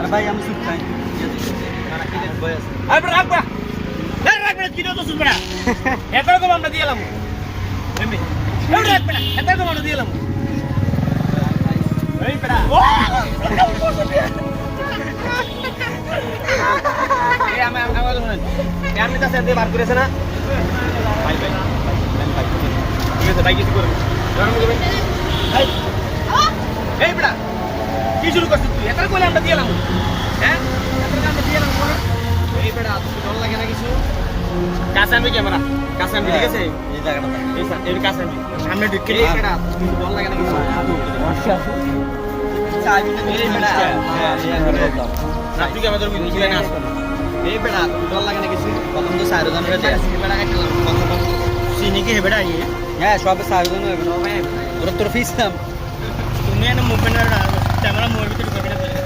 ভাই আমি চুপ খাই আমরা দিয়ে এলাম দিয়ে এলাম আমি কাছে বার করেছে না ঠিক আছে ভাই কিছু করবে এই বেটা কি শুরু করছিস তুই এত করে আমরা দিয়ে এলাম হ্যাঁ আমরা দিয়ে এলাম এই বেটা ডর লাগে না কিছু কাছে আনবি ক্যামেরা কাছে আনবি ঠিক আছে এই জায়গাটা এই কাছে আনবি সামনে ঢুকে এই বেটা ডর লাগে না কিছু চাবি না এই বেটা না তুই ক্যামেরা ধরবি তুই না আসবে এই বেটা ডর লাগে না কিছু প্রথম তো সাইরোজন রয়েছে এই বেটা খেলাম প্রথম চিনি কি হেবেটা আইয়ে হ্যাঁ সব সাইরোজন হবে না ভাই তোর ফিস নাম তুমি এনে মুভমেন্ট ক্যামেরা মোর ভিতরে ঢুকাবি না